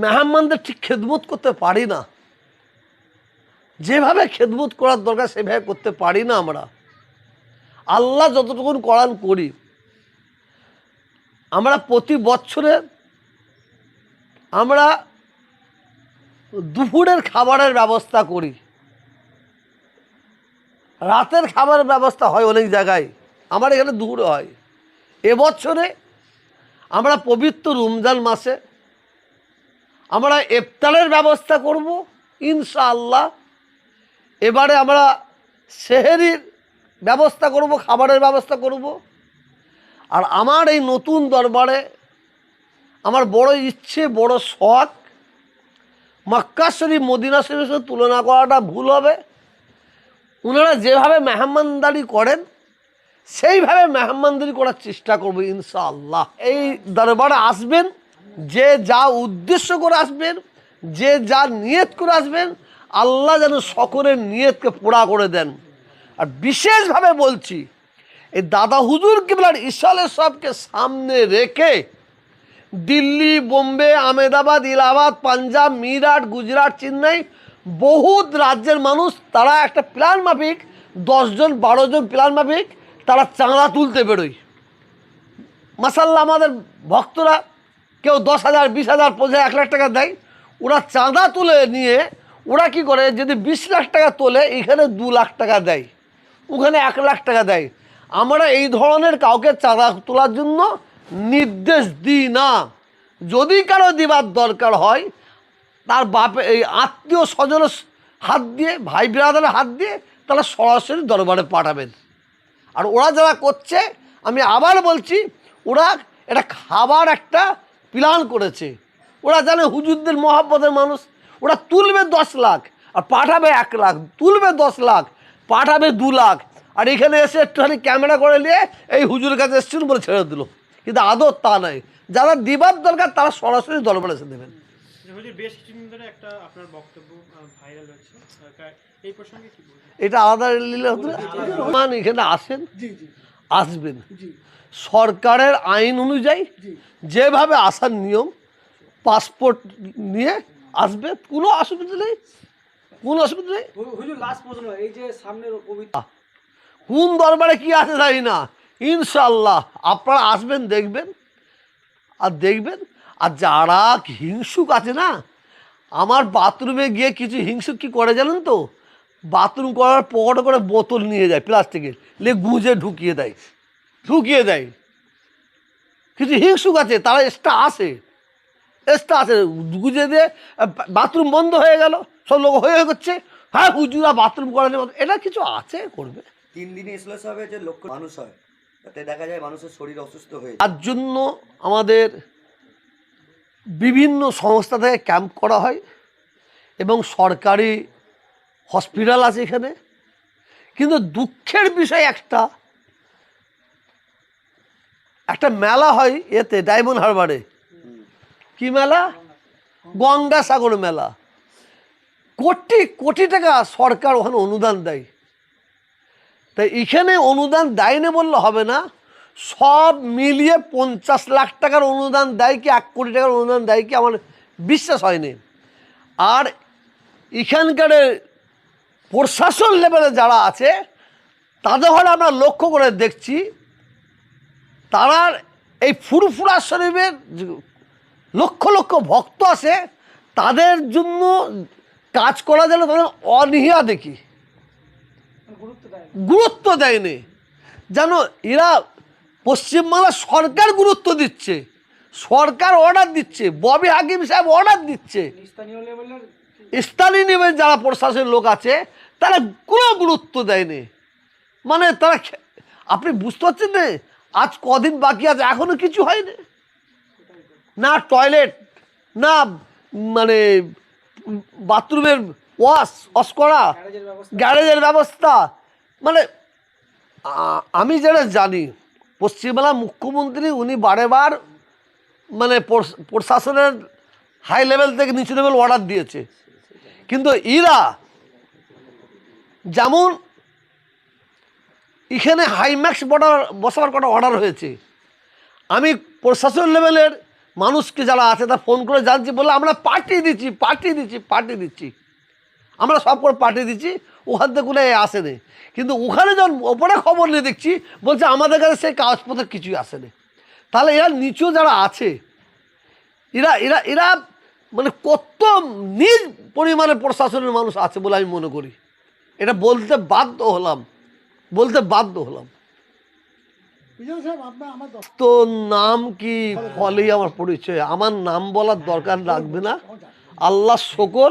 মেহমানদের ঠিক খেদমত করতে পারি না, যেভাবে খেদমত করার দরকার সেভাবে করতে পারি না আমরা। আল্লাহ যতটুকুন করান করি। আমরা প্রতি বছরে আমরা দুপুরের খাবারের ব্যবস্থা করি, রাতের খাবারের ব্যবস্থা হয় অনেক জায়গায়, আমার এখানে দুপুরে হয়। এবছরে আমরা পবিত্র রমজান মাসে আমরা ইফতারের ব্যবস্থা করব ইনশাআল্লাহ। এবারে আমরা সেহরির ব্যবস্থা করব, খাবারের ব্যবস্থা করব। আর আমার এই নতুন দরবারে আমার বড় ইচ্ছে, বড় শখ, মক্কা শরীফ মদিনা শরীফের সাথে তুলনা করাটা ভুল হবে। ওনারা যেভাবে মেহমানদারি করেন সেইভাবে মেহমানদারি করার চেষ্টা করব ইনশাআল্লাহ। এই দরবারে আসবেন, যে যা উদ্দেশ্য করে আসবেন, যে যা নিয়ত করে আসবেন, আল্লাহ যেন সকলের নিয়তকে পুরা করে দেন। আর বিশেষভাবে বলছি, এই দাদা হুজুর কিবলার ইশালে সবকে সামনে রেখে দিল্লি, বোম্বে, আহমেদাবাদ, ইলাহাবাদ, পাঞ্জাব, মিরাট, গুজরাট, চেন্নাই বহুত রাজ্যের মানুষ তারা একটা প্ল্যান মাফিক 10 জন 12 জন প্ল্যান মাফিক তারা চাঁদা তুলতে বেরোয়। মাসাল্লাহ আমাদের ভক্তরা কেউ 10,000, 20,000, 50,000, 1 লাখ টাকা দেয়। ওরা চাঁদা তুলে নিয়ে ওরা কি করে, যদি 20 লাখ টাকা তোলে এখানে 2 লাখ টাকা দেয়, ওখানে 1 লাখ টাকা দেয়। আমরা এই ধরনের কাউকে চাঁদা তোলার জন্য নির্দেশ দিই না। যদি কারো দিবার দরকার হয় তার বাপে এই আত্মীয় স্বজনের হাত দিয়ে, ভাই ব্রাদারের হাত দিয়ে তারা সরাসরি দরবারে পাঠাবেন। আর ওরা যারা করছে, আমি আবার বলছি, ওরা এটা খাবার একটা প্ল্যান করেছে। ওরা জানে হুজুরদের মহব্বতের মানুষ, ওরা তুলবে 10 লাখ আর পাঠাবে 1 লাখ, তুলবে 10 লাখ পাঠাবে 2 লাখ, আর এখানে এসে একটুখানি ক্যামেরা করে নিয়ে এই হুজুরের কাছে এসেছিল বলে ছেড়ে দিল। কিন্তু আদৌ তা নয়, যারা দিবার দরকার তারা সরাসরি দরবারে এসে দেবেন। বেশ কিছুদিন ধরে একটা আপনার বক্তব্য ভাইরাল হচ্ছে, এই প্রসঙ্গে কি বলবেন? এটা আলাদা নিলে হতো। এখানে আসেন, আসবেন সরকারের আইন অনুযায়ী যেভাবে আসার নিয়ম, পাসপোর্ট নিয়ে আসবে, কোনো অসুবিধা নেই, কোনো অসুবিধা নেই। এই যে সামনের কোন দরবারে কি আছে জানি না, ইনশাআল্লাহ আপনারা আসবেন, দেখবেন আর দেখবেন। আর যারা হিংসুক আছে না, আমার বাথরুমে গিয়ে কিছু হিংসুক কী করে জানেন তো, বাথরুম করার পকেটে করে বোতল নিয়ে যায় প্লাস্টিকের, নিয়ে গুঁজে ঢুকিয়ে দেয়। কিছু হিংসুক আছে, তারা এক্সট্রা আসে গুঁজে দিয়ে বাথরুম বন্ধ হয়ে গেল, সব লোক হয়ে করছে, হ্যাঁ হুজুরা বাথরুম করে নেব, এটা কিছু আছে করবে। 3 দিনে ইসলাস হবে যে লক্ষ মানুষ হয়, তাতে দেখা যায় মানুষের শরীর অসুস্থ হয়ে যায়। তার জন্য আমাদের বিভিন্ন সংস্থা থেকে ক্যাম্প করা হয় এবং সরকারি হসপিটাল আছে এখানে। কিন্তু দুঃখের বিষয় একটা মেলা হয় এতে ডায়মন্ড হারবারে। কি মেলা? গঙ্গাসাগর মেলা। কোটি কোটি টাকা সরকার ওখানে অনুদান দেয়। তাই এখানে অনুদান দেয়নি বললে হবে না, সব মিলিয়ে 50 লাখ টাকার অনুদান দেয় কি 1 কোটি টাকার অনুদান দেয় কি আমার বিশ্বাস হয়নি। আর এখানকার প্রশাসন লেভেলে যারা আছে তাদের হলে আমরা লক্ষ্য করে দেখছি, তারা এই ফুরফুরা শরীফের লক্ষ লক্ষ ভক্ত আছে, তাদের জন্য কাজ করা গেলে তাদের অনীহা দেখি, গুরুত্ব দেয়নি। যেন এরা পশ্চিমবাংলা সরকার গুরুত্ব দিচ্ছে, সরকার অর্ডার দিচ্ছে, ববি হাকিম সাহেব অর্ডার দিচ্ছে, স্থানীয় লেভেল যারা প্রশাসনের লোক আছে তারা কোনো গুরুত্ব দেয়নি। মানে তারা, আপনি বুঝতে পারছেন না, আজ কদিন বাকি আছে এখনো কিছু হয়নি, না টয়লেট, না মানে বাথরুমের ওয়াশ করা, গ্যারেজের ব্যবস্থা। মানে আমি যেটা জানি, পশ্চিমবাংলার মুখ্যমন্ত্রী উনি বারেবার মানে প্রশাসনের হাই লেভেল থেকে নিচু লেভেল অর্ডার দিয়েছে, কিন্তু এরা যেমন এখানে হাইম্যাক্স বসাবার কথা অর্ডার হয়েছে, আমি প্রশাসন লেভেলের মানুষকে যারা আছে তারা ফোন করে জানছি, বলে আমরা পাঠিয়ে দিচ্ছি, আমরা সব করে পাঠিয়ে দিচ্ছি, ওখান থেকে কোনো আসেনি। কিন্তু ওখানে যখন ওপরে খবর নিয়ে দেখছি বলছে আমাদের কাছে সেই কাগজপত্র কিছুই আসেনি। তাহলে এরা নিচু যারা আছে এরা এরা এরা মানে কত নিজ পরিমাণে প্রশাসনের মানুষ আছে বলে আমি মনে করি। এটা বলতে বাধ্য হলাম। তো নাম কি ফলেই আমার পরিচয়, আমার নাম বলার দরকার লাগবে না। আল্লাহ শুকর।